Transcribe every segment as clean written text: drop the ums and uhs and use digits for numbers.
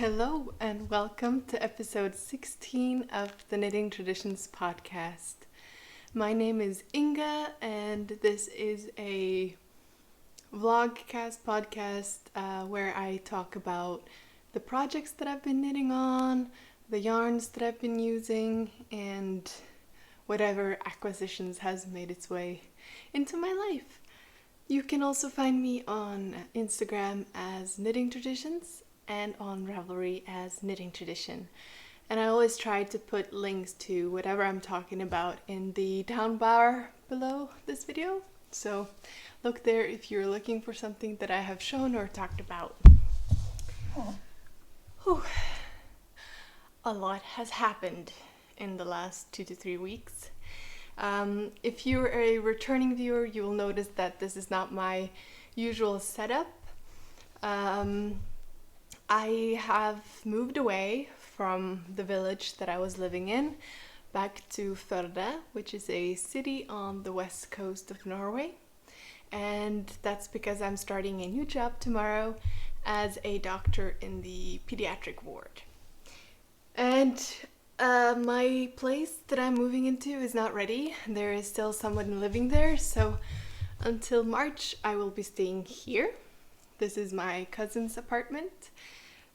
Hello and welcome to episode 16 of the Knitting Traditions podcast. My name is Inga and this is a vlogcast podcast where I talk about the projects that I've been knitting on, the yarns that I've been using, and whatever acquisitions has made its way into my life. You can also find me on Instagram as Knitting Traditions and on Ravelry as Knitting Tradition. And I always try to put links to whatever I'm talking about in the down bar below this video. So look there if you're looking for something that I have shown or talked about. Whew. A lot has happened in the last 2 to 3 weeks. If you're a returning viewer, you will notice that this is not my usual setup. I have moved away from the village that I was living in back to Førde, which is a city on the west coast of Norway. And that's because I'm starting a new job tomorrow as a doctor in the pediatric ward. And my place that I'm moving into is not ready. There is still someone living there, so until March I will be staying here. This is my cousin's apartment,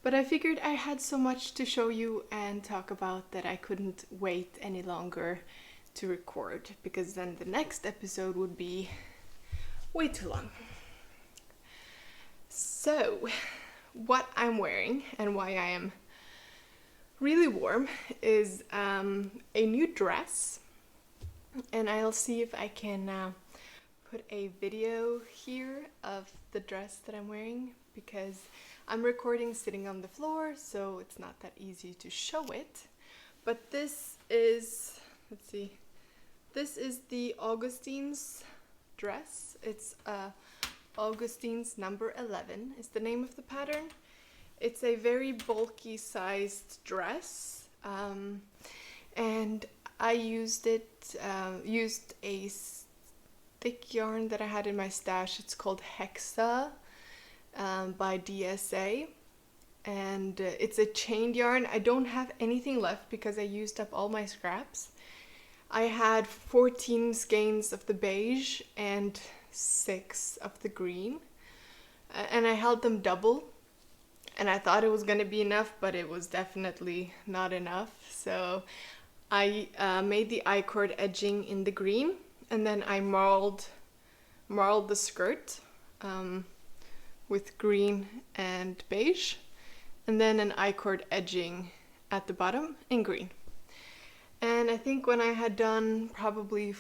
but I figured I had so much to show you and talk about that I couldn't wait any longer to record, because then the next episode would be way too long. So, what I'm wearing and why I am really warm is a new dress, and I'll see if I can put a video here of the dress that I'm wearing, because I'm recording sitting on the floor, so it's not that easy to show it. But this is, this is the Augustins dress. It's Augustins number 11 is the name of the pattern. It's a very bulky sized dress, and I used a thick yarn that I had in my stash. It's called Hexa by DSA, and it's a chained yarn. I don't have anything left because I used up all my scraps. I had 14 skeins of the beige and 6 of the green, and I held them double, and I thought it was going to be enough, but it was definitely not enough. So I made the I-cord edging in the green, and then I marled the skirt with green and beige, and then an I-cord edging at the bottom in green. And I think when I had done probably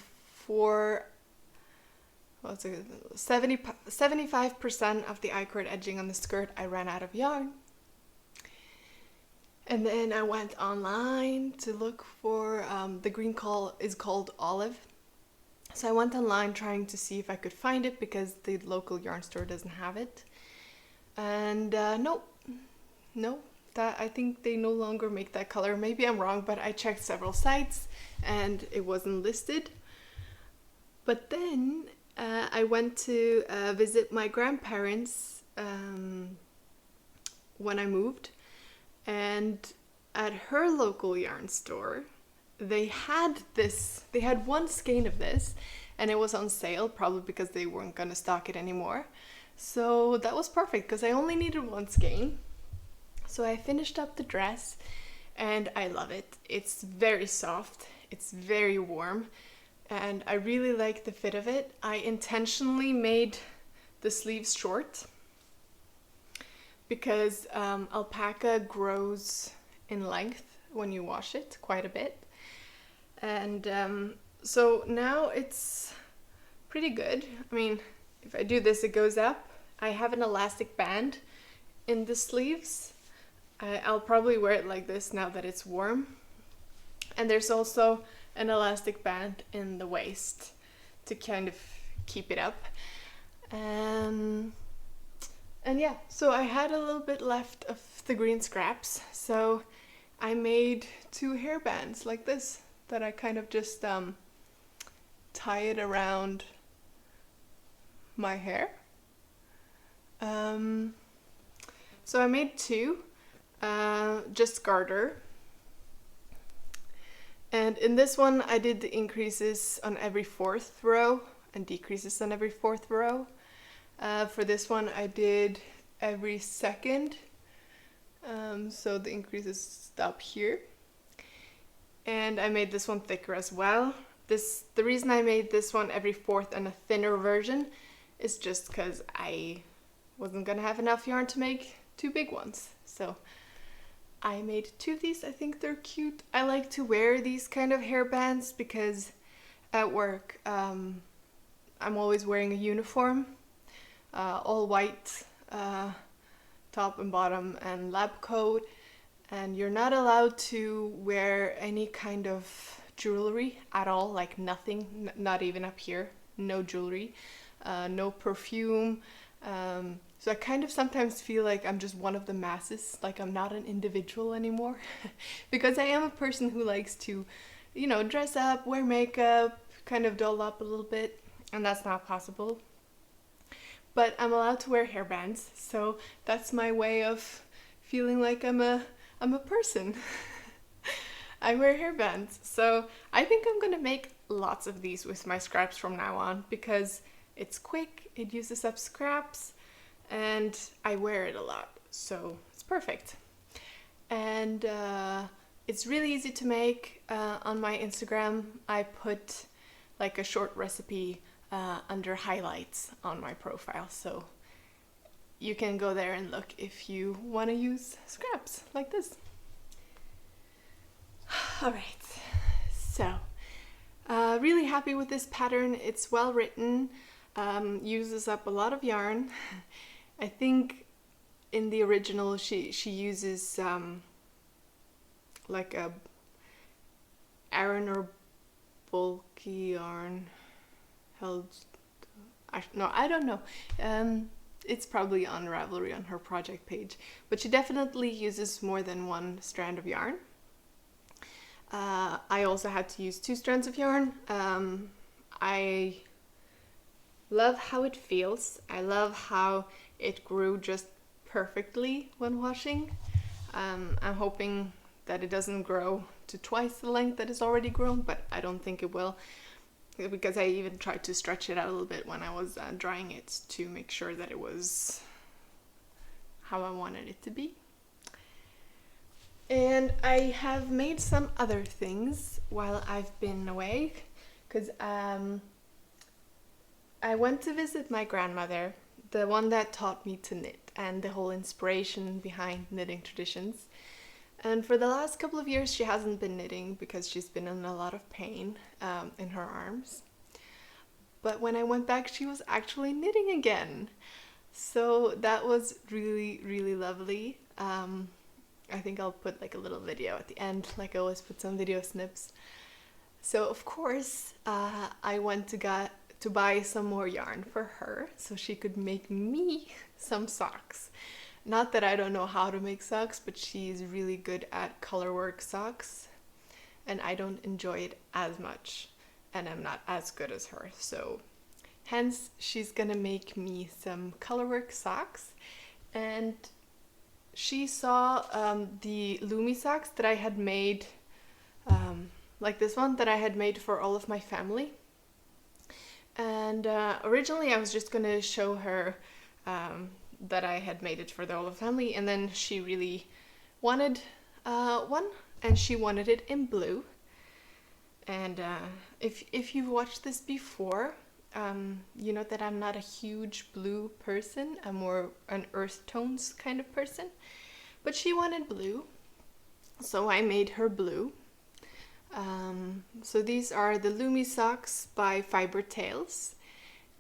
75% of the I-cord edging on the skirt, I ran out of yarn. And then I went online to look for, the green is called olive. So I went online trying to see if I could find it, because the local yarn store doesn't have it. And no, I think they no longer make that color. Maybe I'm wrong, but I checked several sites and it wasn't listed. But then I went to visit my grandparents when I moved, and at her local yarn store they had one skein of this, and it was on sale, probably because they weren't gonna stock it anymore. So that was perfect, because I only needed one skein. So I finished up the dress and I love it. It's very soft, it's very warm, and I really like the fit of it. I intentionally made the sleeves short because alpaca grows in length when you wash it quite a bit. And so now it's pretty good. I mean, if I do this, it goes up. I have an elastic band in the sleeves. I'll probably wear it like this now that it's warm. And there's also an elastic band in the waist to kind of keep it up. And yeah, so I had a little bit left of the green scraps, so I made 2 hairbands like this that I kind of just tie it around my hair. So I made 2. just garter. And in this one, I did the increases on every 4th row and decreases on every 4th row. For this one, I did every 2nd. So the increases stop here. And I made this one thicker as well. The reason I made this one every 4th and a thinner version is just because I wasn't gonna have enough yarn to make 2 big ones. So I made 2 of these. I think they're cute. I like to wear these kind of hairbands because at work I'm always wearing a uniform, all white, top and bottom and lab coat, and you're not allowed to wear any kind of jewelry at all, like nothing, not even up here, no jewelry, no perfume. So I kind of sometimes feel like I'm just one of the masses, like I'm not an individual anymore because I am a person who likes to, dress up, wear makeup, kind of doll up a little bit, and that's not possible. But I'm allowed to wear hairbands, so that's my way of feeling like I'm a person. I wear hairbands, so I think I'm gonna make lots of these with my scraps from now on because it's quick, it uses up scraps, and I wear it a lot, so it's perfect. And it's really easy to make. On my Instagram, I put like a short recipe under highlights on my profile, so you can go there and look if you want to use scraps like this. All right, so really happy with this pattern. It's well written, uses up a lot of yarn. I think in the original she uses like a Aran or bulky yarn held. I don't know. It's probably on Ravelry on her project page, but she definitely uses more than one strand of yarn. I also had to use 2 strands of yarn. I love how it feels. I love how it grew just perfectly when washing. I'm hoping that it doesn't grow to twice the length that it's already grown, but I don't think it will, because I even tried to stretch it out a little bit when I was drying it to make sure that it was how I wanted it to be. And I have made some other things while I've been away, because I went to visit my grandmother, the one that taught me to knit and the whole inspiration behind Knitting Traditions. And for the last couple of years she hasn't been knitting because she's been in a lot of pain in her arms. But when I went back, she was actually knitting again. So that was really, really lovely. I think I'll put like a little video at the end, like I always put some video snips. So of course I went to buy some more yarn for her so she could make me some socks. Not that I don't know how to make socks, but she's really good at colorwork socks and I don't enjoy it as much and I'm not as good as her. So hence she's gonna make me some colorwork socks. And she saw the Lumi socks that I had made, like this one that I had made for all of my family. And originally I was just gonna show her that I had made it for the whole family, and then she really wanted one, and she wanted it in blue. And if you've watched this before, you know that I'm not a huge blue person. I'm more an earth tones kind of person, but she wanted blue, so I made her blue. So these are the Lumi socks by Fiber Tales,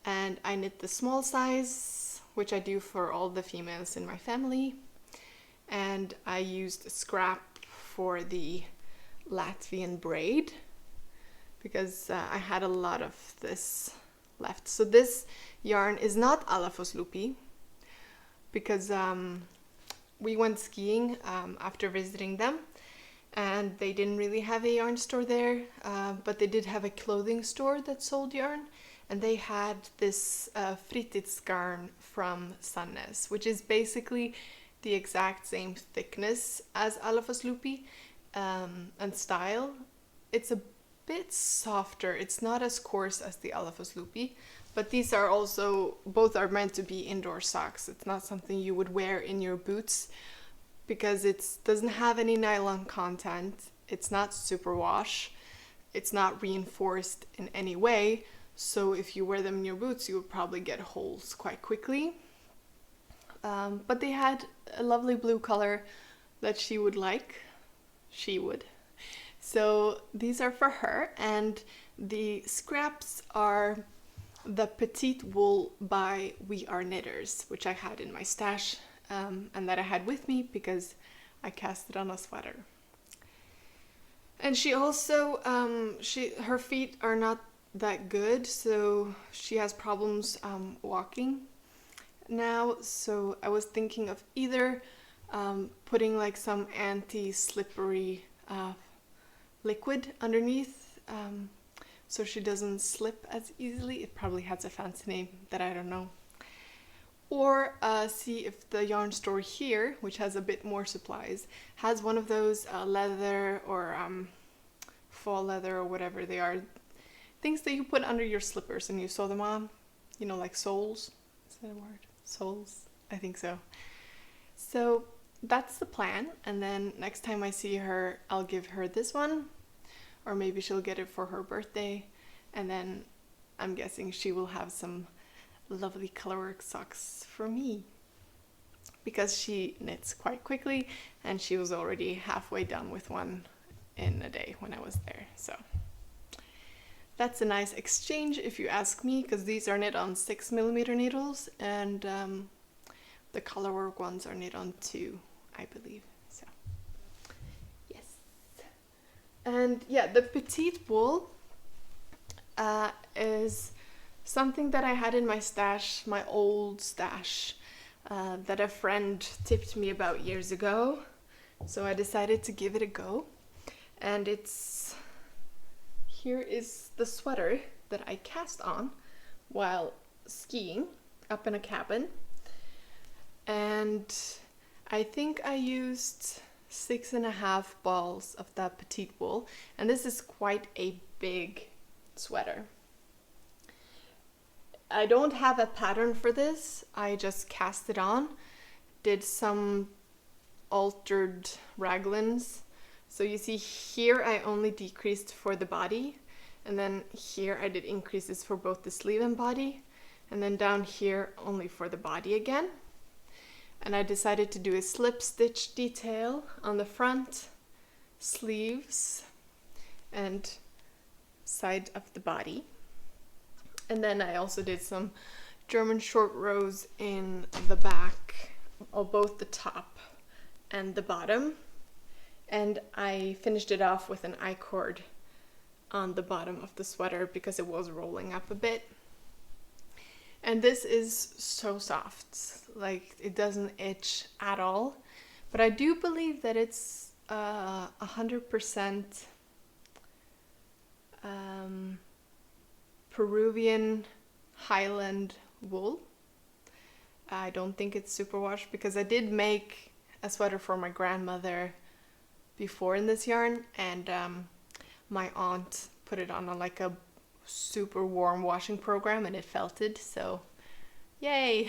and I knit the small size, which I do for all the females in my family, and I used scrap for the Latvian braid because I had a lot of this left. So this yarn is not Alafos Lupi because we went skiing after visiting them, and they didn't really have a yarn store there, but they did have a clothing store that sold yarn, and they had this Fritidsgarn from Sandnes, which is basically the exact same thickness as Alphas Loopy and style. It's a bit softer. It's not as coarse as the Alphas Loopy, but these are also, both are meant to be indoor socks. It's not something you would wear in your boots because it doesn't have any nylon content. It's not superwash. It's not reinforced in any way. So if you wear them in your boots, you would probably get holes quite quickly. But they had a lovely blue color that she would like. She would. So these are for her, and the scraps are the petite wool by We Are Knitters, which I had in my stash and that I had with me because I cast it on a sweater. And she also, her feet are not that good, so she has problems walking now. So I was thinking of either putting like some anti-slippery liquid underneath so she doesn't slip as easily. It probably has a fancy name that I don't know. Or see if the yarn store here, which has a bit more supplies, has one of those leather or fall leather or whatever they are, things that you put under your slippers and you sew them on, you know, like soles. Is that a word? Soles? I think so. So that's the plan, and then next time I see her, I'll give her this one, or maybe she'll get it for her birthday, and then I'm guessing she will have some lovely colorwork socks for me, because she knits quite quickly, and she was already halfway done with one in a day when I was there. So that's a nice exchange if you ask me, because these are knit on 6mm needles, and the colorwork ones are knit on 2, I believe. So yes. And yeah, the petite wool is something that I had in my stash, my old stash, that a friend tipped me about years ago. So I decided to give it a go. And here is the sweater that I cast on while skiing up in a cabin. And I think I used 6.5 balls of that petite wool. And this is quite a big sweater. I don't have a pattern for this. I just cast it on, did some altered raglans. So you see here I only decreased for the body, and then here I did increases for both the sleeve and body, and then down here only for the body again. And I decided to do a slip stitch detail on the front sleeves and side of the body. And then I also did some German short rows in the back of both the top and the bottom. And I finished it off with an I-cord on the bottom of the sweater because it was rolling up a bit. And this is so soft, like it doesn't itch at all. But I do believe that it's 100% Peruvian Highland wool. I don't think it's superwash because I did make a sweater for my grandmother before in this yarn, and my aunt put it on like a super warm washing program and it felted, so yay.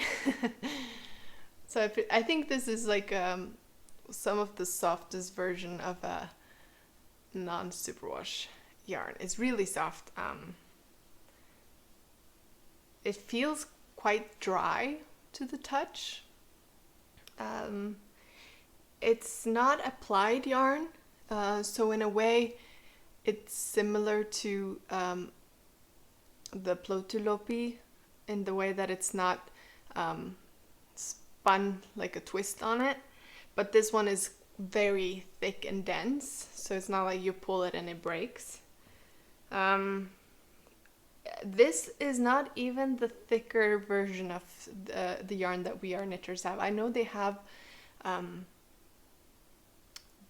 So I think this is like some of the softest version of a non-superwash yarn. It's really soft. It feels quite dry to the touch. It's not applied yarn, so in a way it's similar to the Plotulopi in the way that it's not spun like a twist on it, but this one is very thick and dense, so it's not like you pull it and it breaks. This is not even the thicker version of the yarn that We Are Knitters have. I know they have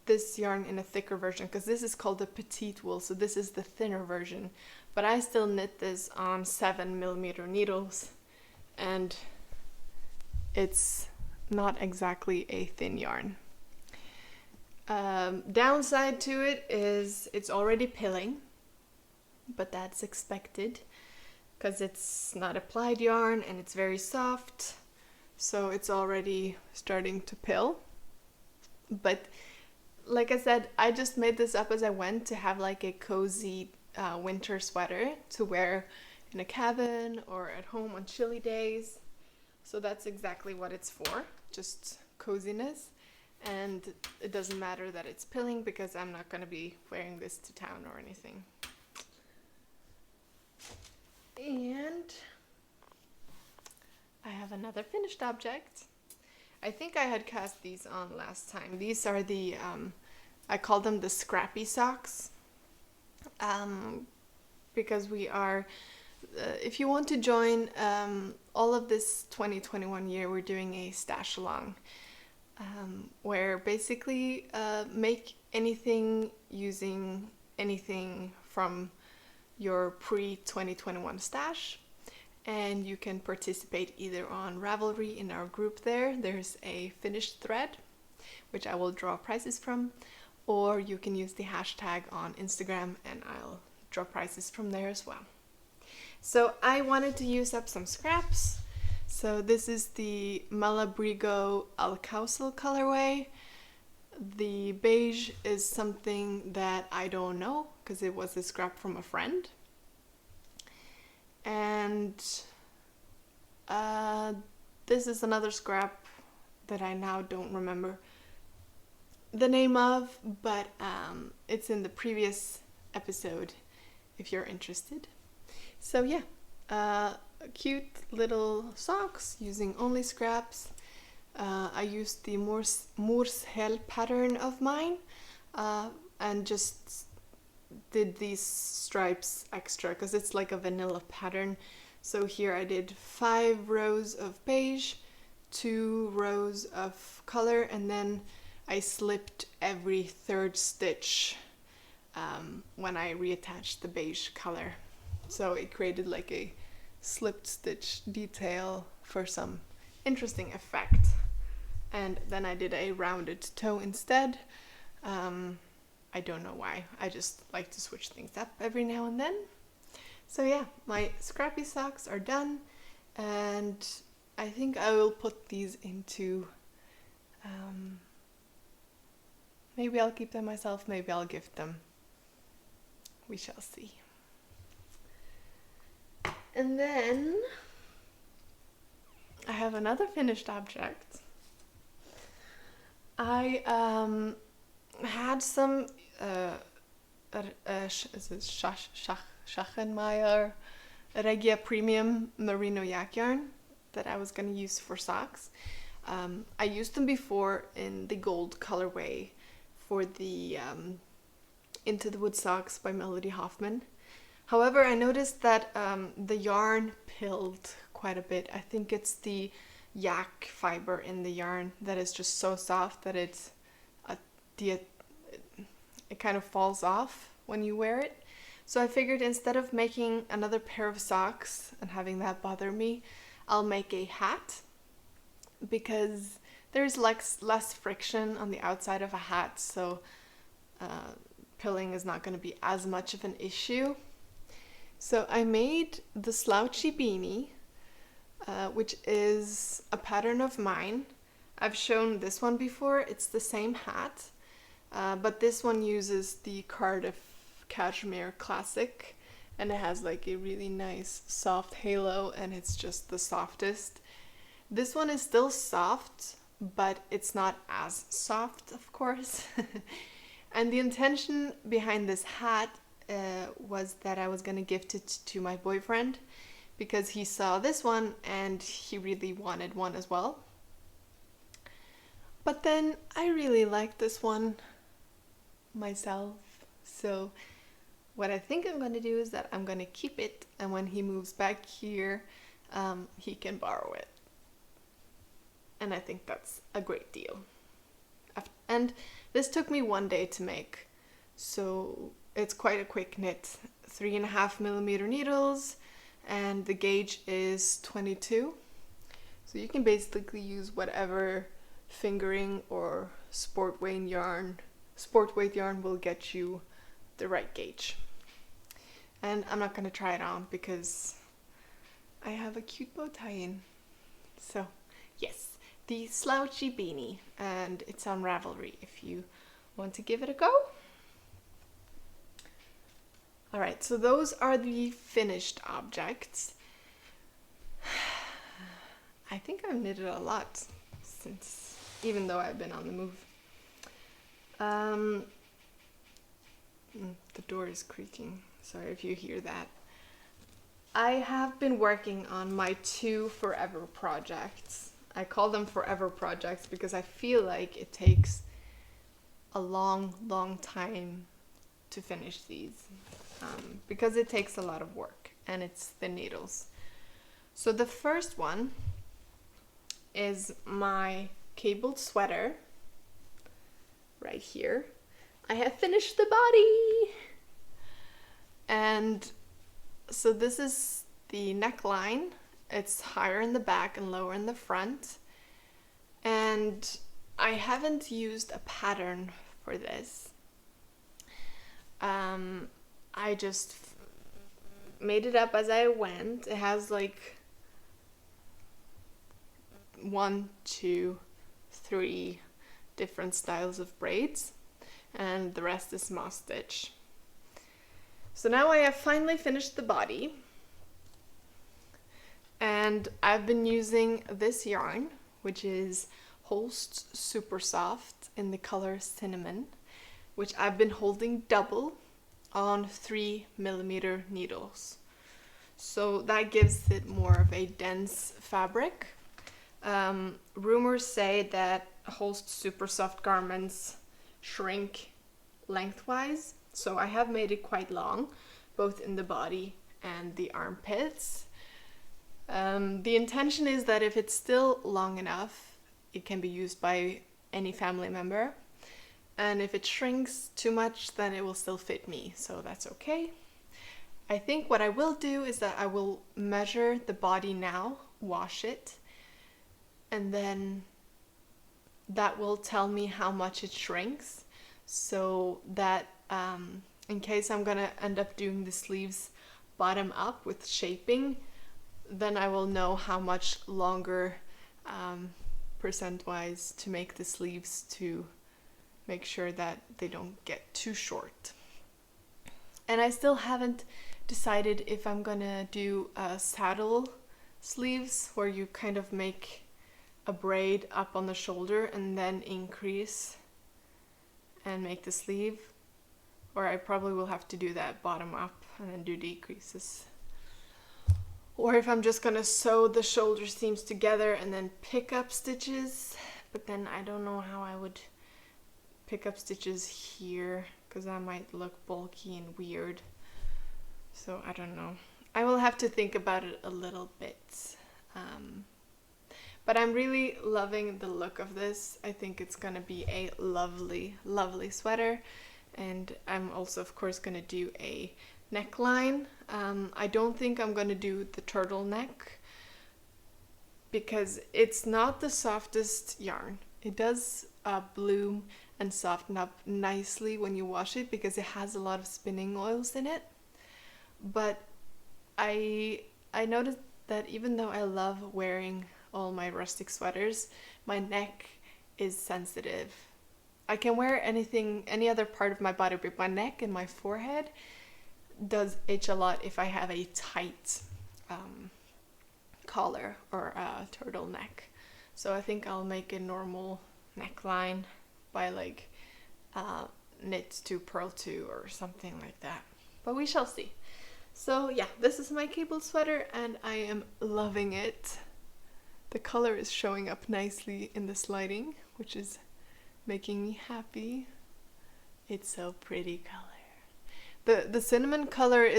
this yarn in a thicker version because this is called the petite wool, so this is the thinner version. But I still knit this on 7mm needles, and it's not exactly a thin yarn. Downside to it is it's already pilling, but that's expected because it's not applied yarn and it's very soft, so it's already starting to pill. But like I said, I just made this up as I went to have like a cozy winter sweater to wear in a cabin or at home on chilly days. So that's exactly what it's for, just coziness. And it doesn't matter that it's pilling because I'm not going to be wearing this to town or anything. And I have another finished object. I think I had cast these on last time. These are the, I call them the Scrappy socks. Because we are, if you want to join all of this 2021 year, we're doing a stash along. Where basically make anything using anything from your pre-2021 stash, and you can participate either on Ravelry in our group there. There's a finished thread, which I will draw prizes from, or you can use the hashtag on Instagram and I'll draw prizes from there as well. So I wanted to use up some scraps. So this is the Malabrigo Alcaucil colorway. The beige is something that I don't know because it was a scrap from a friend. And this is another scrap that I now don't remember the name of, but it's in the previous episode if you're interested. So yeah, cute little socks using only scraps. I used the Morse Hell pattern of mine and just did these stripes extra because it's like a vanilla pattern. So here I did 5 rows of beige, 2 rows of color, and then I slipped every 3rd stitch when I reattached the beige color. So it created like a slipped stitch detail for some interesting effect. And then I did a rounded toe instead. I don't know why. I just like to switch things up every now and then. So yeah, my scrappy socks are done, and I think I will put these into, maybe I'll keep them myself, maybe I'll gift them. We shall see. And then I have another finished object. I had some Schachenmeyer Regia Premium Merino yak yarn that I was going to use for socks. I used them before in the gold colorway for the Into the Wood socks by Melody Hoffman. However, I noticed that the yarn pilled quite a bit. I think it's the yak fiber in the yarn that is just so soft that it kind of falls off when you wear it. So I figured instead of making another pair of socks and having that bother me, I'll make a hat, because there's less friction on the outside of a hat, so pilling is not going to be as much of an issue. So I made the Slouchy beanie, which is a pattern of mine. I've shown this one before. It's the same hat, but this one uses the Cardiff Cashmere Classic, and it has like a really nice soft halo, and it's just the softest. This one is still soft, but it's not as soft, of course. And the intention behind this hat was that I was going to gift it to my boyfriend, because he saw this one and he really wanted one as well. But then I really like this one myself, so what I think I'm going to do is that I'm going to keep it, and when he moves back here, he can borrow it. And I think that's a great deal. And this took me 1 day to make, so it's quite a quick knit. 3.5mm needles, and the gauge is 22. So you can basically use whatever fingering or sport weight yarn will get you the right gauge. And I'm not going to try it on because I have a cute bow tie in. So yes, the Slouchy beanie, and it's on Ravelry if you want to give it a go. Alright, so those are the finished objects. I think I've knitted a lot since, even though I've been on the move. The door is creaking. Sorry if you hear that. I have been working on my 2 forever projects. I call them forever projects because I feel like it takes a long time to finish these. Because it takes a lot of work and it's the needles. So the first one is my cabled sweater right here. I have finished the body, and so this is the neckline. It's higher in the back and lower in the front, and I haven't used a pattern for this. I just made it up as I went. It has like 1, 2, 3 different styles of braids, and the rest is moss stitch. So now I have finally finished the body, and I've been using this yarn, which is Holst Supersoft in the color Cinnamon, which I've been holding double on 3mm needles. So that gives it more of a dense fabric. Rumors say that Holst Supersoft garments shrink lengthwise, so I have made it quite long, both in the body and the armpits. The intention is that if it's still long enough, it can be used by any family member. And if it shrinks too much, then it will still fit me, so that's okay. I think what I will do is that I will measure the body now, wash it, and then that will tell me how much it shrinks, so that in case I'm gonna end up doing the sleeves bottom up with shaping, then I will know how much longer percent-wise to make the sleeves to make sure that they don't get too short. And I still haven't decided if I'm gonna do saddle sleeves where you kind of make a braid up on the shoulder and then increase and make the sleeve, or I probably will have to do that bottom up and then do decreases. Or if I'm just gonna sew the shoulder seams together and then pick up stitches, but then I don't know how I would pick up stitches here because that might look bulky and weird. So I don't know. I will have to think about it a little bit. But I'm really loving the look of this. I think it's gonna be a lovely sweater. And I'm also, of course, gonna do a neckline. I don't think I'm gonna do the turtleneck because it's not the softest yarn. It does bloom and soften up nicely when you wash it because it has a lot of spinning oils in it. But I noticed that even though I love wearing all my rustic sweaters, my neck is sensitive. I can wear any other part of my body, but my neck and my forehead does itch a lot if I have a tight collar or a turtleneck. So I think I'll make a normal neckline by like knit to purl to or something like that. But we shall see. So yeah, this is my cabled sweater and I am loving it. The color is showing up nicely in the sliding, which is making me happy. It's so pretty color. The cinnamon color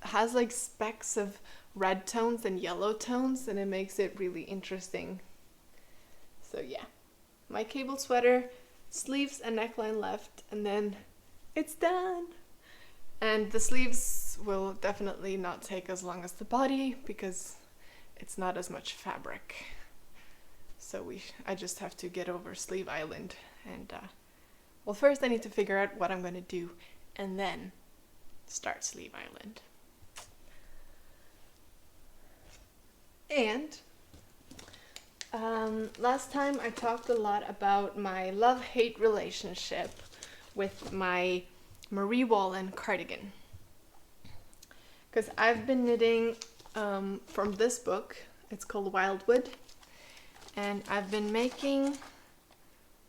has like specks of red tones and yellow tones, and it makes it really interesting. So yeah, my cabled sweater, sleeves and neckline left, and then it's done. And the sleeves will definitely not take as long as the body because it's not as much fabric. So I just have to get over Sleeve Island. And, well, first I need to figure out what I'm going to do and then start Sleeve Island. And last time I talked a lot about my love-hate relationship with my Marie Wallin cardigan. Because I've been knitting from this book. It's called Wildwood. And I've been making, let's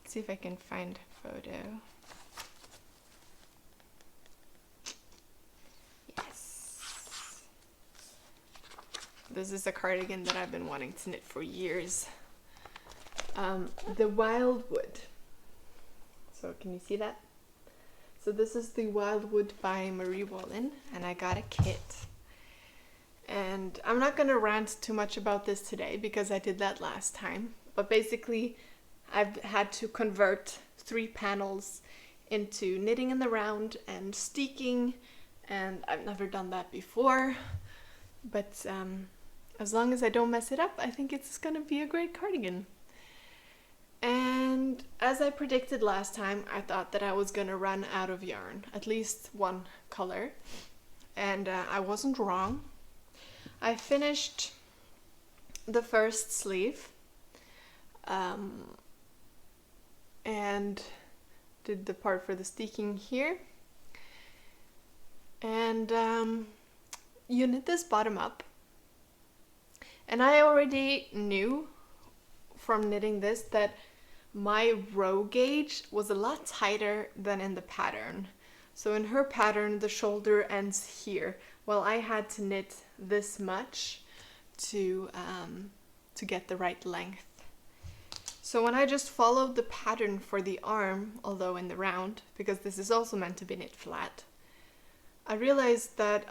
see if I can find a photo. Yes. This is a cardigan that I've been wanting to knit for years. The Wildwood. So can you see that? So this is the Wildwood by Marie Wallin, and I got a kit. And I'm not going to rant too much about this today because I did that last time. But basically, I've had to convert 3 panels into knitting in the round and steeking. And I've never done that before. But as long as I don't mess it up, I think it's going to be a great cardigan. And as I predicted last time, I thought that I was going to run out of yarn. At least one color. And I wasn't wrong. I finished the first sleeve and did the part for the steeking here. And you knit this bottom up. And I already knew from knitting this that my row gauge was a lot tighter than in the pattern. So in her pattern, the shoulder ends here. Well, I had to knit this much to get the right length. So when I just followed the pattern for the arm, although in the round, because this is also meant to be knit flat, I realized that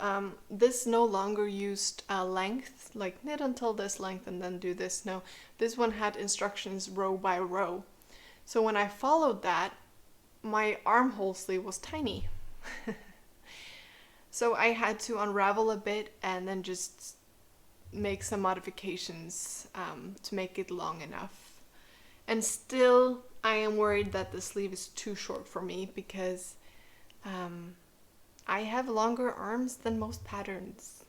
this no longer used a length, like knit until this length and then do this. No, this one had instructions row by row. So when I followed that, my armhole sleeve was tiny. So I had to unravel a bit and then just make some modifications to make it long enough. And still, I am worried that the sleeve is too short for me because I have longer arms than most patterns.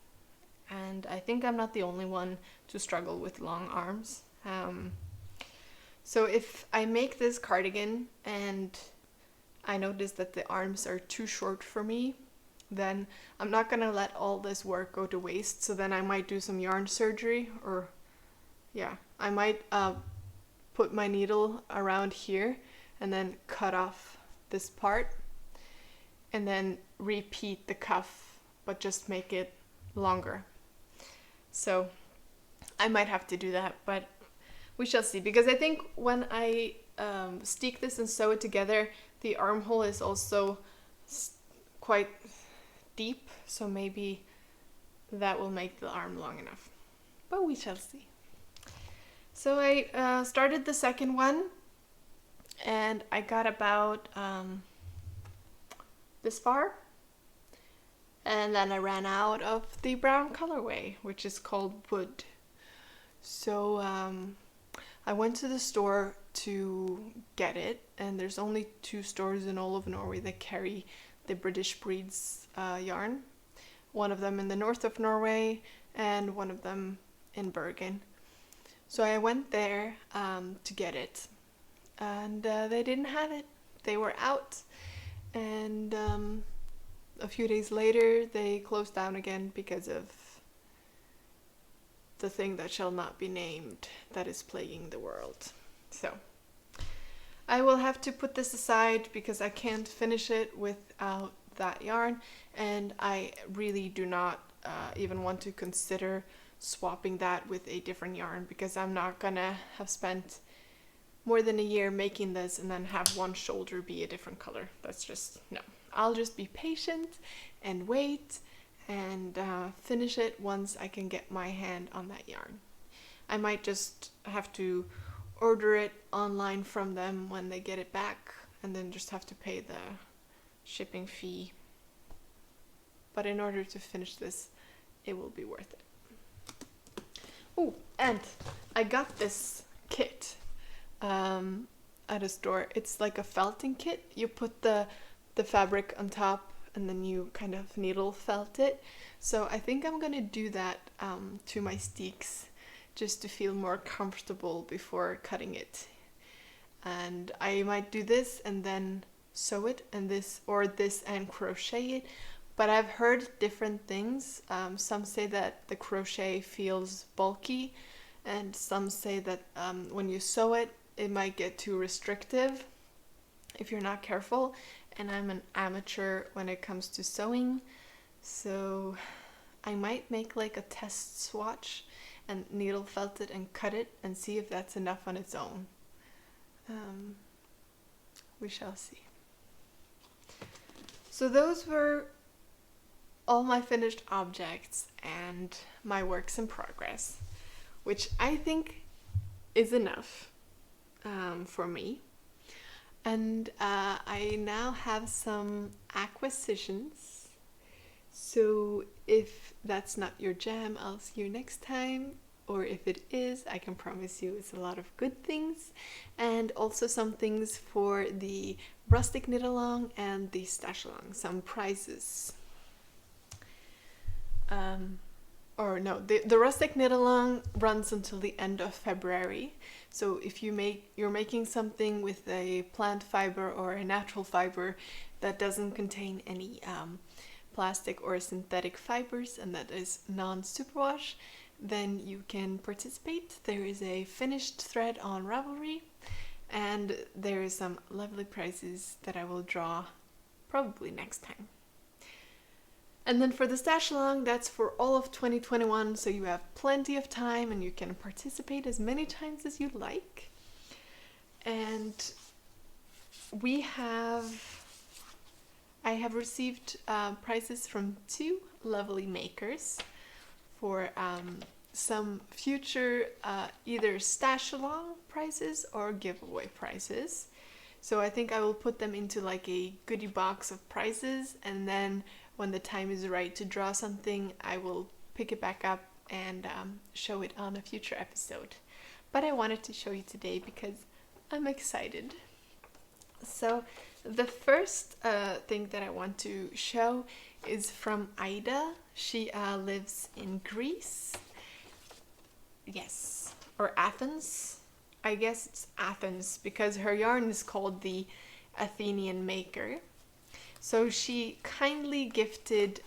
And I think I'm not the only one to struggle with long arms. So if I make this cardigan and I notice that the arms are too short for me, then I'm not gonna let all this work go to waste. So then I might do some yarn surgery, or yeah, I might put my needle around here and then cut off this part and then repeat the cuff, but just make it longer. So I might have to do that, but we shall see, because I think when I steek this and sew it together, the armhole is also quite deep, so maybe that will make the arm long enough, but we shall see. So I started the second one and I got about this far, and then I ran out of the brown colorway, which is called Wood. So I went to the store to get it, and there's only 2 stores in all of Norway that carry the British breeds yarn. One of them in the north of Norway and one of them in Bergen. So I went there to get it, and they didn't have it. They were out, and a few days later they closed down again because of the thing that shall not be named that is plaguing the world. So I will have to put this aside because I can't finish it without that yarn, and I really do not even want to consider swapping that with a different yarn, because I'm not gonna have spent more than a year making this and then have one shoulder be a different color. That's just, no. I'll just be patient and wait and finish it once I can get my hand on that yarn. I might just have to order it online from them when they get it back and then just have to pay the shipping fee. But in order to finish this, it will be worth it. Oh, and I got this kit at a store. It's like a felting kit. You put the fabric on top and then you kind of needle felt it. So I think I'm gonna do that to my steeks just to feel more comfortable before cutting it. And I might do this and then sew it and this and crochet it. But I've heard different things. Some say that the crochet feels bulky, and some say that when you sew it, it might get too restrictive if you're not careful. And I'm an amateur when it comes to sewing, so I might make like a test swatch and needle felt it and cut it and see if that's enough on its own. We shall see. So those were all my finished objects and my works in progress, which I think is enough for me. And I now have some acquisitions. So if that's not your jam, I'll see you next time. Or if it is, I can promise you it's a lot of good things. And also some things for the rustic Knitalong and the stash along, some prizes. The rustic Knitalong runs until the end of February. So if you're making something with a plant fiber or a natural fiber that doesn't contain any plastic or synthetic fibers and that is non-superwash, then you can participate. There is a finished thread on Ravelry, and there is some lovely prizes that I will draw probably next time. And then for the stash along, that's for all of 2021, so you have plenty of time and you can participate as many times as you like. And I have received prizes from 2 lovely makers for some future either stash along prizes or giveaway prizes. So I think I will put them into like a goodie box of prizes, and then when the time is right to draw something, I will pick it back up and show it on a future episode. But I wanted to show you today because I'm excited. So the first thing that I want to show is from Ida. She lives in Greece. Yes, or Athens. I guess it's Athens because her yarn is called TheAthenianMaker. So she kindly gifted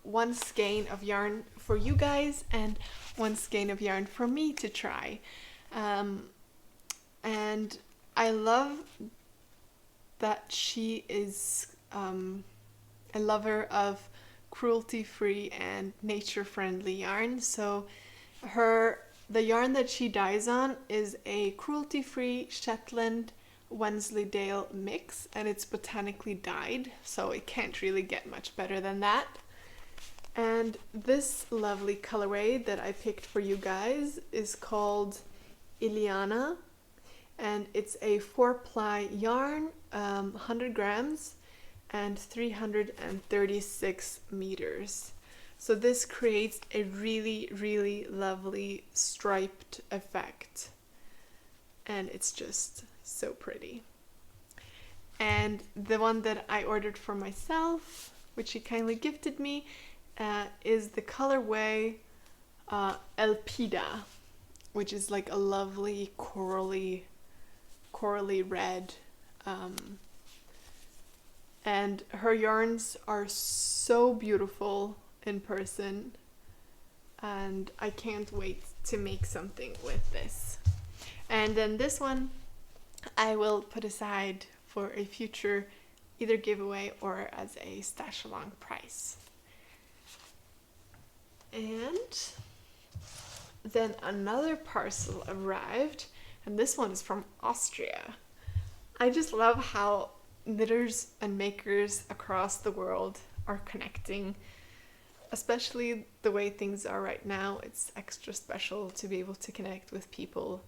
1 skein of yarn for you guys and 1 skein of yarn for me to try. And I love that she is a lover of cruelty-free and nature-friendly yarn. So the yarn that she dyes on is a cruelty-free Shetland Wensleydale mix, and it's botanically dyed, so it can't really get much better than that. And this lovely colorway that I picked for you guys is called Iliana, and it's a 4-ply yarn, 100 grams and 336 meters. So this creates a really, really lovely striped effect, and it's just so pretty. And the one that I ordered for myself, which she kindly gifted me, is the colorway Elpida, which is like a lovely corally red. And her yarns are so beautiful in person, and I can't wait to make something with this. And then this one I will put aside for a future either giveaway or as a stash along prize. And then another parcel arrived, and this one is from Austria. I just love how knitters and makers across the world are connecting, especially the way things are right now. It's extra special to be able to connect with people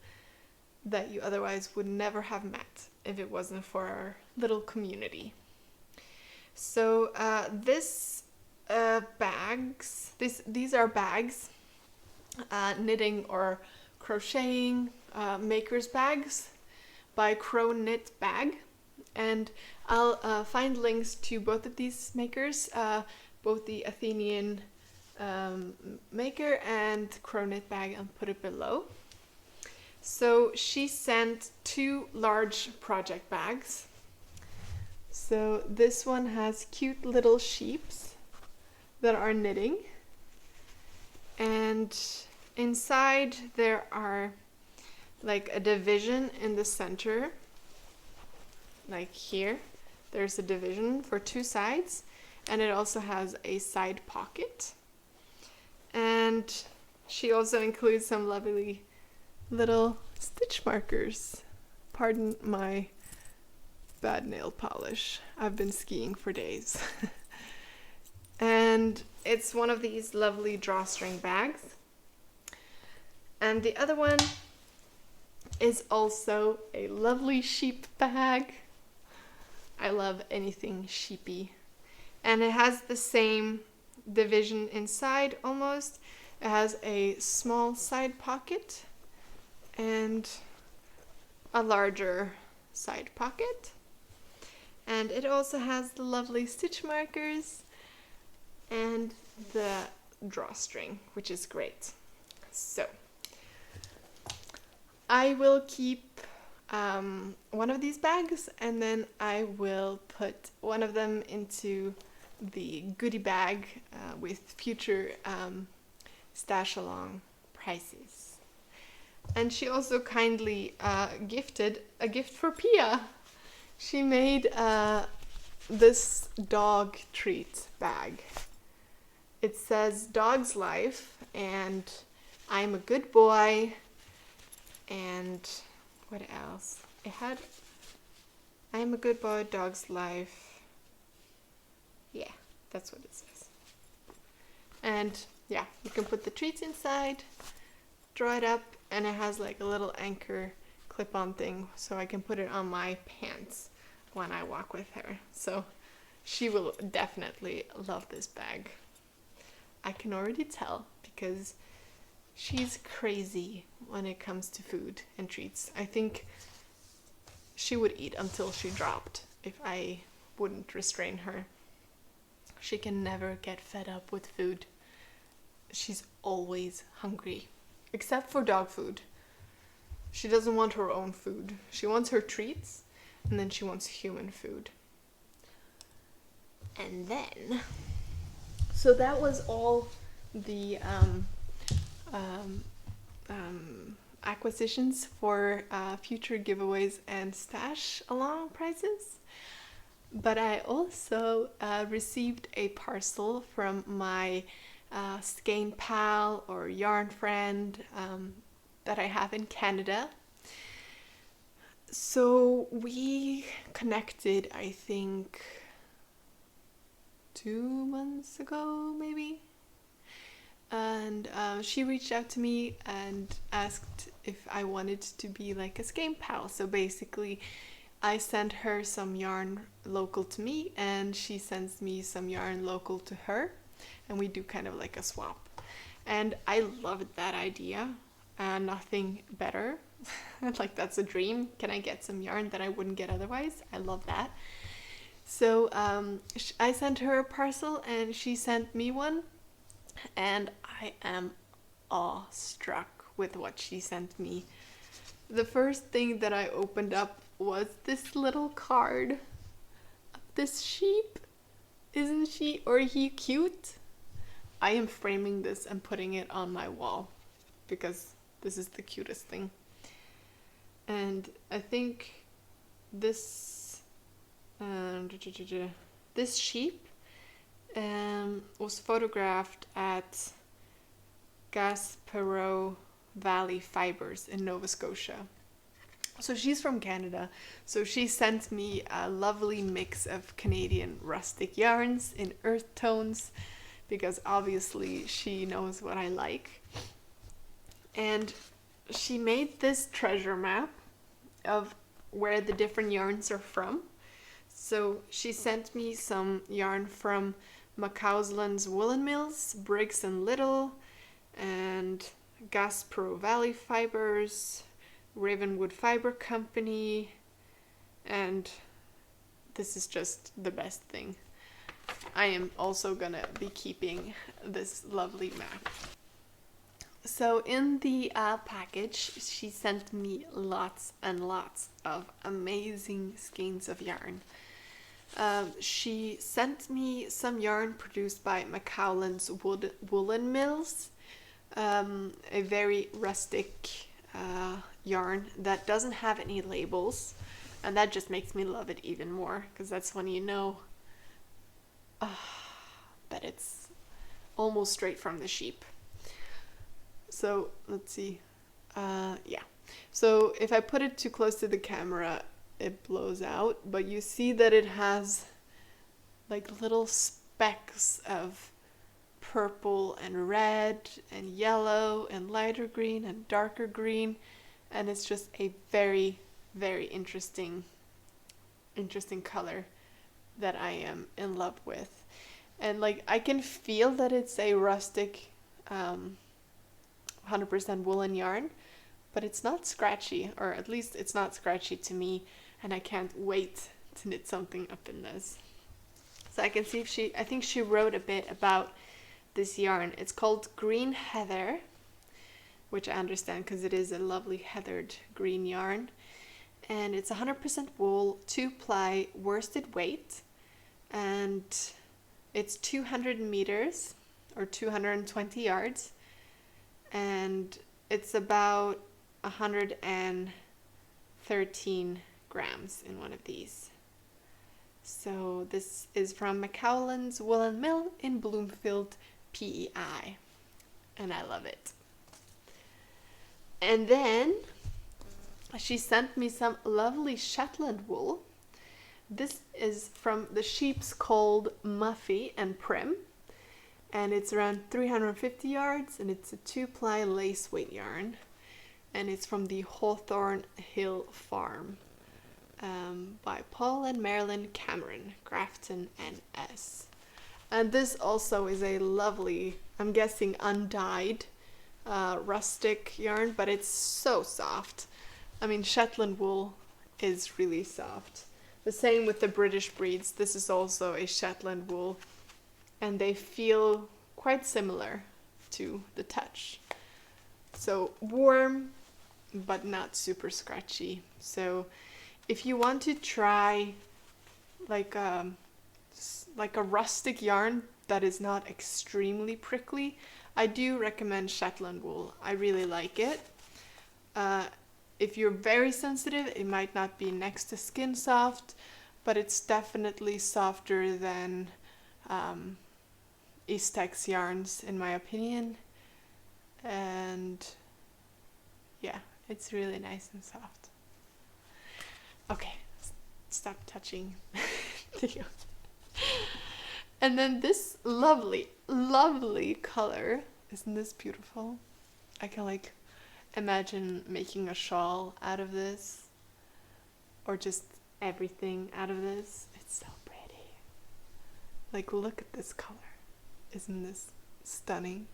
that you otherwise would never have met if it wasn't for our little community. So these are bags, knitting or crocheting maker's bags by Croknitbag, and I'll find links to both of these makers, both the Athenian Maker and Croknitbag, and put it below. So she sent 2 large project bags. So this one has cute little sheeps that are knitting, and inside there are like a division in the center, like here there's a division for 2 sides, and it also has a side pocket. And she also includes some lovely little stitch markers. Pardon my bad nail polish. I've been skiing for days. And it's one of these lovely drawstring bags. And the other one is also a lovely sheep bag. I love anything sheepy. And it has the same division inside almost. It has a small side pocket and a larger side pocket. And it also has the lovely stitch markers and the drawstring, which is great. So I will keep one of these bags, and then I will put one of them into the goodie bag with future stash along prices. And she also kindly gifted a gift for Pia. She made this dog treat bag. It says dog's life and I'm a good boy, and what else? It had I'm a good boy, dog's life. Yeah, that's what it says. And yeah, you can put the treats inside, draw it up, and it has like a little anchor clip-on thing so I can put it on my pants when I walk with her. So she will definitely love this bag. I can already tell because she's crazy when it comes to food and treats. I think she would eat until she dropped if I wouldn't restrain her. She can never get fed up with food. She's always hungry, except for dog food. She doesn't want her own food. She wants her treats, and then she wants human food. And then, so that was all the acquisitions for future giveaways and stash along prizes. But I also received a parcel from my skein pal or yarn friend that I have in Canada. So we connected, I think, 2 months ago, maybe. And she reached out to me and asked if I wanted to be like a skein pal. So basically, I send her some yarn local to me, and she sends me some yarn local to her, and we do kind of like a swap. And I loved that idea. Nothing better. Like, that's a dream. Can I get some yarn that I wouldn't get otherwise? I love that. So I sent her a parcel and she sent me one, and I am awestruck with what she sent me. The first thing that I opened up was this little card of this sheep. Isn't she or he cute? I am framing this and putting it on my wall because this is the cutest thing. And I think this this sheep was photographed at Gaspereau Valley Fibers in Nova Scotia. So she's from Canada. So she sent me a lovely mix of Canadian rustic yarns in earth tones, because obviously she knows what I like. And she made this treasure map of where the different yarns are from. So she sent me some yarn from McCausland's Woolen Mills, Briggs and Little, and Gaspro Valley Fibers, Ravenwood Fiber Company, and this is just the best thing. I am also gonna be keeping this lovely map. So in the package, she sent me lots and lots of amazing skeins of yarn. She sent me some yarn produced by McCowlin's Woolen Mills, a very rustic yarn that doesn't have any labels, and that just makes me love it even more, because that's when you know that it's almost straight from the sheep. So let's see. Yeah. So if I put it too close to the camera, it blows out, but you see that it has like little specks of purple and red and yellow and lighter green and darker green, and it's just a very, very interesting color that I am in love with. And like I can feel that it's a rustic 100% woolen yarn, but it's not scratchy, or at least it's not scratchy to me, and I can't wait to knit something up in this. So I can see if I think she wrote a bit about this yarn. It's called Green Heather, which I understand because it is a lovely heathered green yarn, and it's 100% wool, 2-ply worsted weight, and it's 200 meters or 220 yards. And it's about 113 grams in one of these. So this is from McCowlin's Woolen Mill in Bloomfield, PEI. And I love it. And then she sent me some lovely Shetland wool. This is from the sheeps called Muffy and Prim. And it's around 350 yards, and it's a 2-ply lace weight yarn. And it's from the Hawthorne Hill Farm by Paul and Marilyn Cameron, Grafton NS. And this also is a lovely, I'm guessing undyed, rustic yarn, but it's so soft. I mean, Shetland wool is really soft. The same with the British breeds. This is also a Shetland wool, and they feel quite similar to the touch. So warm, but not super scratchy. So if you want to try like a rustic yarn that is not extremely prickly, I do recommend Shetland wool. I really like it. If you're very sensitive, it might not be next to skin soft, but it's definitely softer than Eastex yarns, in my opinion. And yeah, it's really nice and soft. Okay, stop touching the yarn. And then this lovely, lovely color. Isn't this beautiful? I can like imagine making a shawl out of this, or just everything out of this. It's so pretty. Like, look at this color. Isn't this stunning?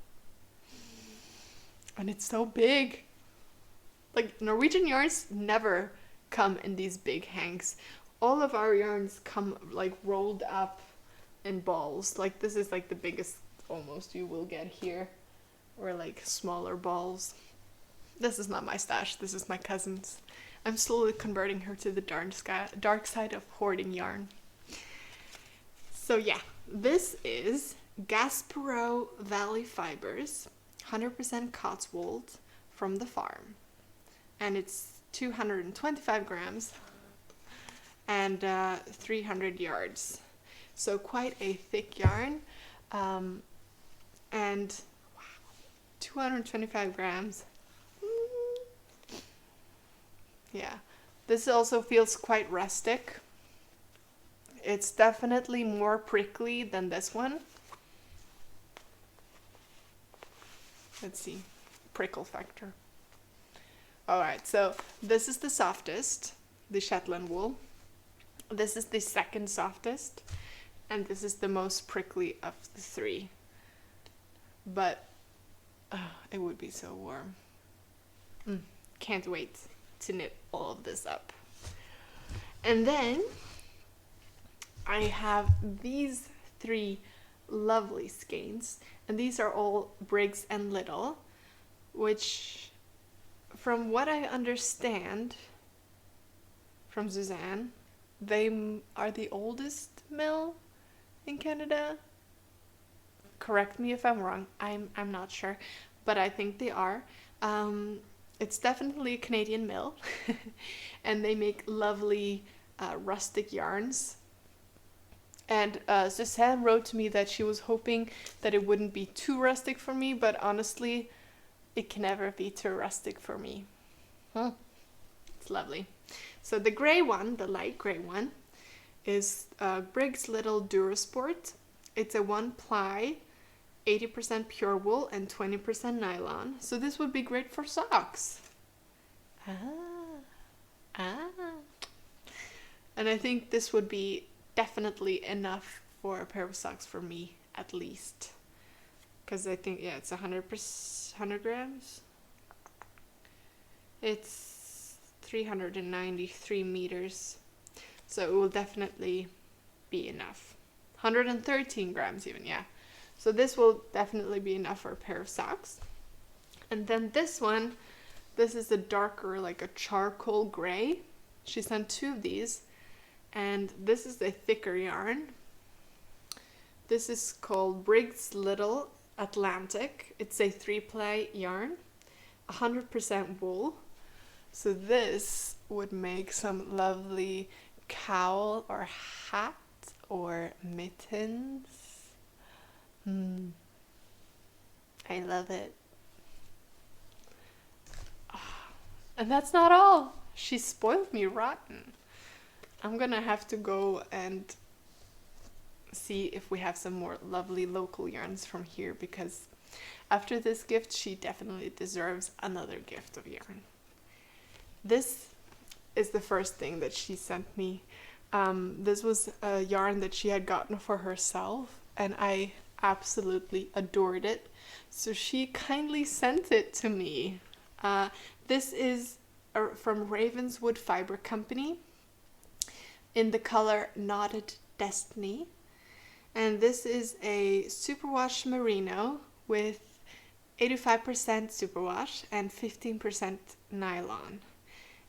And it's so big. Like, Norwegian yarns never come in these big hanks. All of our yarns come like rolled up in balls. Like, this is like the biggest almost you will get here, or like smaller balls. This is not my stash, this is my cousin's. I'm slowly converting her to the dark side of hoarding yarn. So yeah, this is Gaspro Valley Fibers, 100% Cotswold from the farm. And it's 225 grams and 300 yards. So quite a thick yarn. And wow, 225 grams. Yeah, this also feels quite rustic. It's definitely more prickly than this one. Let's see, prickle factor. Alright, so this is the softest, the Shetland wool. This is the second softest, and this is the most prickly of the three. But it would be so warm. Can't wait to knit all of this up. And then I have these 3 lovely skeins, and these are all Briggs and Little, which, from what I understand from Suzanne, they are the oldest mill in Canada. Correct me if I'm wrong. I'm not sure, but I think they are. It's definitely a Canadian mill, and they make lovely rustic yarns. And Suzanne wrote to me that she was hoping that it wouldn't be too rustic for me, but honestly, it can never be too rustic for me. It's lovely. So the gray one, the light gray one, is Briggs Little Durasport. It's a 1-ply, 80% pure wool and 20% nylon. So this would be great for socks. And I think this would be definitely enough for a pair of socks for me, at least. Because I think, it's 100 grams. It's 393 meters. So it will definitely be enough. 113 grams even, yeah. So this will definitely be enough for a pair of socks. And then this one, this is a darker, like a charcoal gray. She sent 2 of these. And this is a thicker yarn. This is called Briggs Little Atlantic. It's a 3-ply yarn, 100% wool. So this would make some lovely cowl or hat or mittens. I love it. And that's not all. She spoiled me rotten. I'm gonna have to go and see if we have some more lovely local yarns from here, because after this gift, she definitely deserves another gift of yarn. This is the first thing that she sent me. This was a yarn that she had gotten for herself, and I absolutely adored it. So she kindly sent it to me. This is from Ravenswood Fiber Company in the color Knotted Destiny. And this is a superwash merino with 85% superwash and 15% nylon.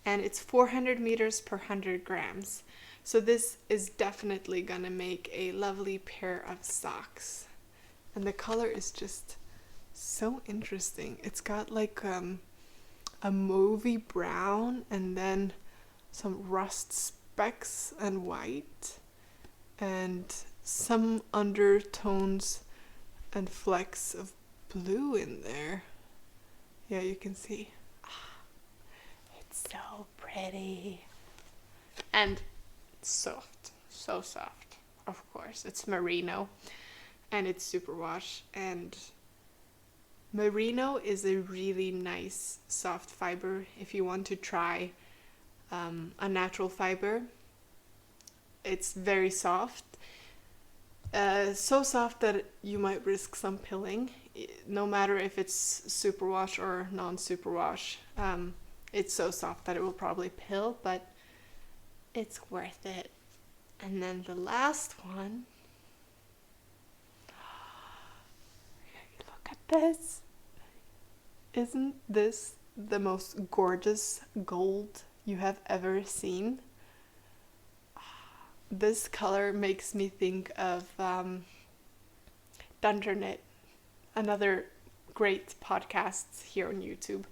And it's 400 meters per 100 grams. So this is definitely gonna make a lovely pair of socks. And the color is just so interesting. It's got like a mauvey brown and then some rust specks and white and some undertones and flecks of blue in there. Yeah, you can see. It's so pretty. And it's soft, so soft. Of course, it's merino and it's superwash, and merino is a really nice soft fiber if you want to try a natural fiber. It's very soft, so soft that you might risk some pilling, no matter if it's superwash or non-superwash. It's so soft that it will probably pill, but it's worth it. And then the last one, look at this. Isn't this the most gorgeous gold you have ever seen? This color makes me think of Dunderknit, another great podcast here on YouTube.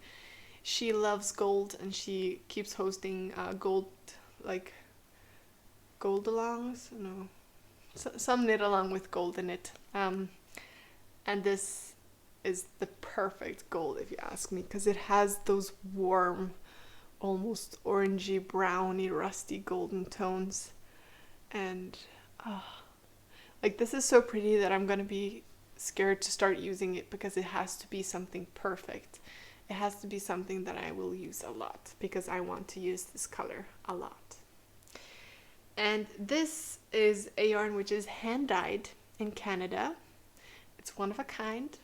She loves gold and she keeps hosting gold, like gold-alongs, some knit-along with gold in it. And this is the perfect gold if you ask me, because it has those warm, almost orangey, browny, rusty golden tones. And like, this is so pretty that I'm gonna be scared to start using it, because it has to be something perfect. It has to be something that I will use a lot, because I want to use this color a lot. And this is a yarn which is hand-dyed in Canada. It's one of a kind.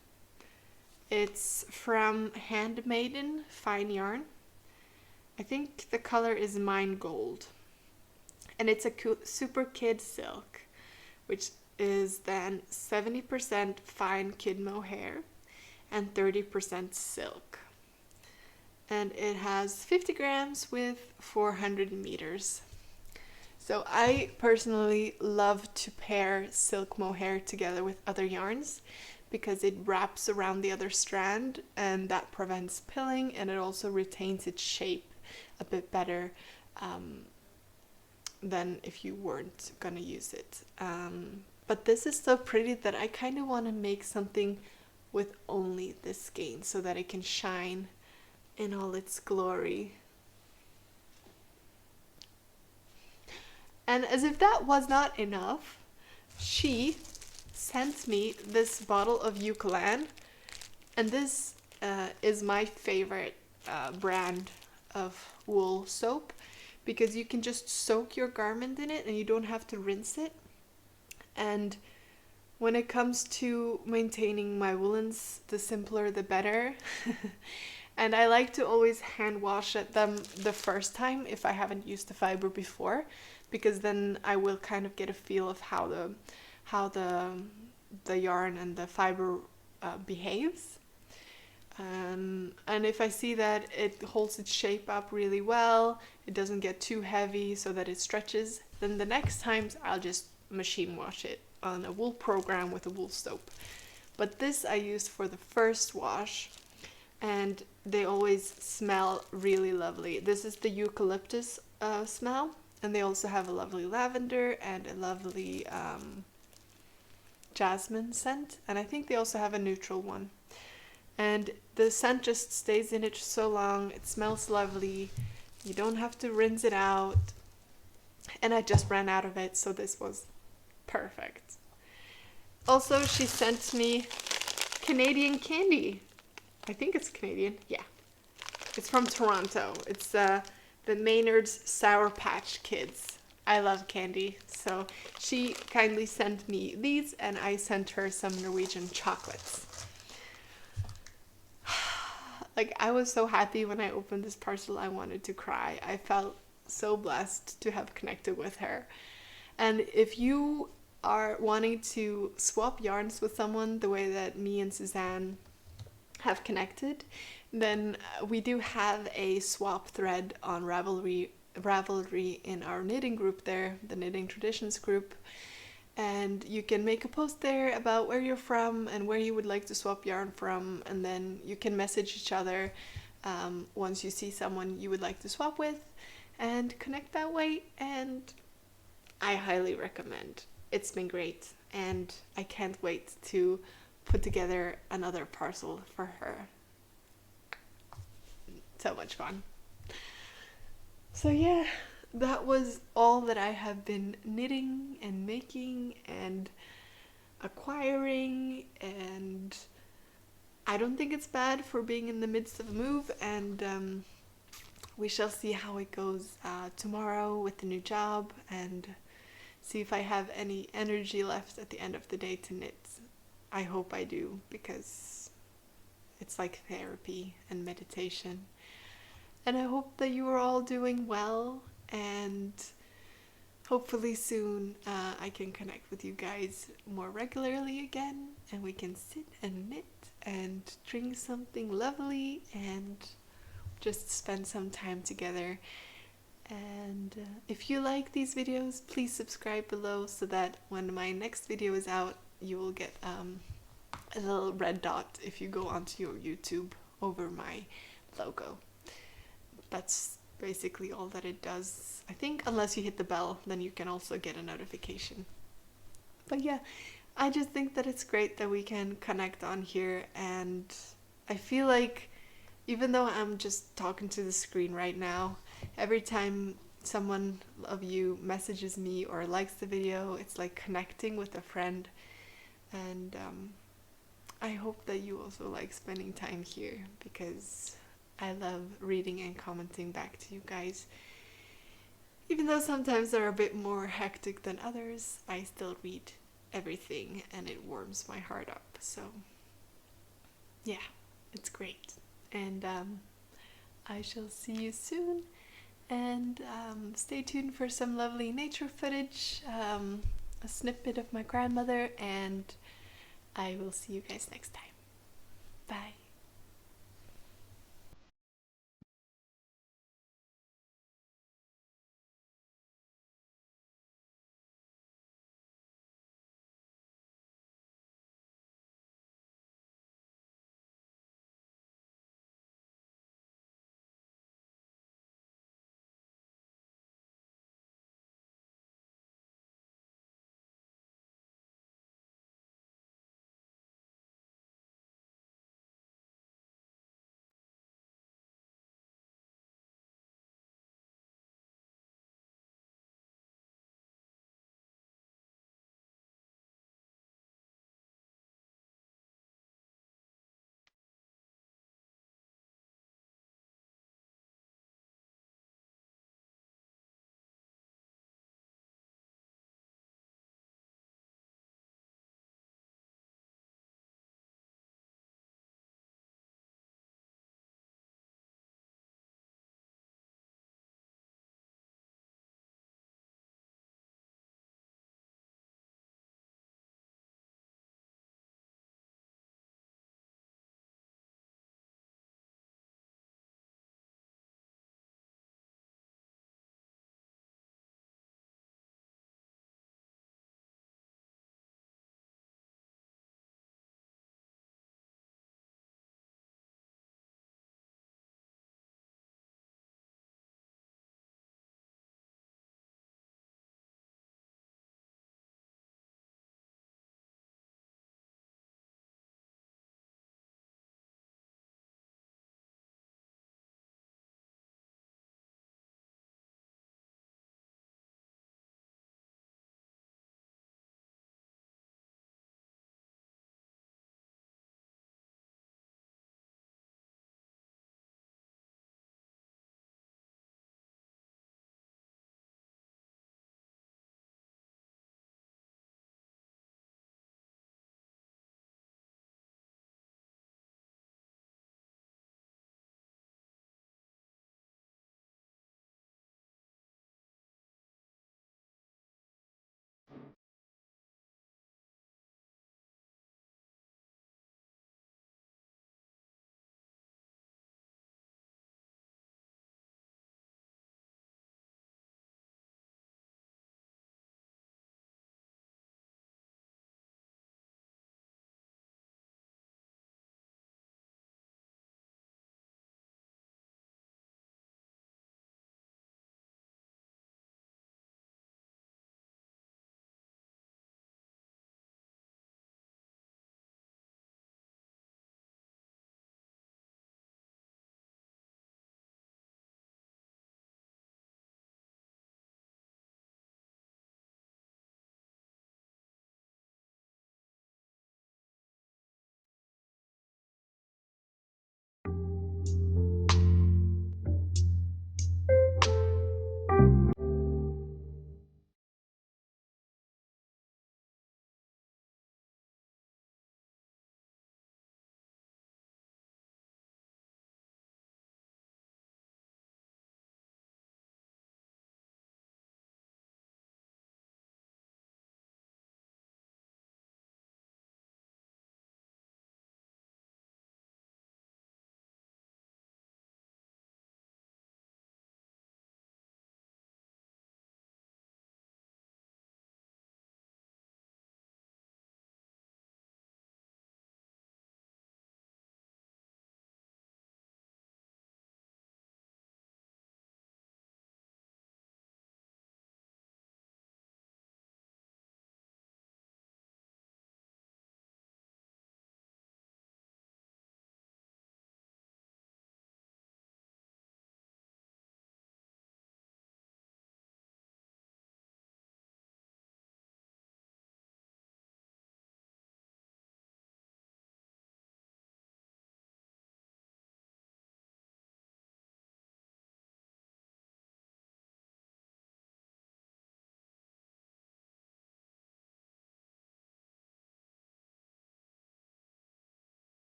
It's from Handmaiden Fine Yarn. I think the color is Mine Gold. And it's a super kid silk, which is then 70% fine kid mohair and 30% silk. And it has 50 grams with 400 meters. So I personally love to pair silk mohair together with other yarns because it wraps around the other strand and that prevents pilling, and it also retains its shape a bit better than if you weren't gonna use it. But this is so pretty that I kind of want to make something with only this skein so that it can shine in all its glory. And as if that was not enough, she sent me this bottle of Eucalan, and this is my favorite brand of wool soap because you can just soak your garment in it and you don't have to rinse it. And when it comes to maintaining my woolens, the simpler the better. And I like to always hand wash them the first time if I haven't used the fiber before, because then I will kind of get a feel of how the yarn and the fiber behaves. And if I see that it holds its shape up really well, it doesn't get too heavy so that it stretches, then the next times I'll just machine wash it on a wool program with a wool soap. But this I used for the first wash, and they always smell really lovely. This is the eucalyptus smell, and they also have a lovely lavender and a lovely jasmine scent, and I think they also have a neutral one. And the scent just stays in it so long. It smells lovely. You don't have to rinse it out. And I just ran out of it, so this was perfect. Also, she sent me Canadian candy. I think it's Canadian. Yeah. It's from Toronto. It's the Maynard's Sour Patch Kids. I love candy. So she kindly sent me these, and I sent her some Norwegian chocolates. Like, I was so happy when I opened this parcel, I wanted to cry. I felt so blessed to have connected with her. And if you are wanting to swap yarns with someone the way that me and Suzanne have connected, then we do have a swap thread on Ravelry in our knitting group there, the Knitting Traditions group. And you can make a post there about where you're from and where you would like to swap yarn from, and then you can message each other once you see someone you would like to swap with and connect that way. And I highly recommend. It's been great, and I can't wait to put together another parcel for her. So much fun. So yeah, that was all that I have been knitting and making and acquiring, and I don't think it's bad for being in the midst of a move, and we shall see how it goes tomorrow with the new job, and see if I have any energy left at the end of the day to knit. I hope I do, because it's like therapy and meditation. And I hope that you are all doing well, and hopefully soon I can connect with you guys more regularly again, and we can sit and knit and drink something lovely and just spend some time together. And if you like these videos, please subscribe below so that when my next video is out, you will get a little red dot if you go onto your YouTube over my logo. That's basically all that it does. I think unless you hit the bell, then you can also get a notification. But yeah, I just think that it's great that we can connect on here, and I feel like even though I'm just talking to the screen right now, every time someone of you messages me or likes the video, it's like connecting with a friend. And I hope that you also like spending time here, because I love reading and commenting back to you guys. Even though sometimes they're a bit more hectic than others, I still read everything and it warms my heart up. So yeah, it's great. And I shall see you soon. And stay tuned for some lovely nature footage, a snippet of my grandmother, and I will see you guys next time.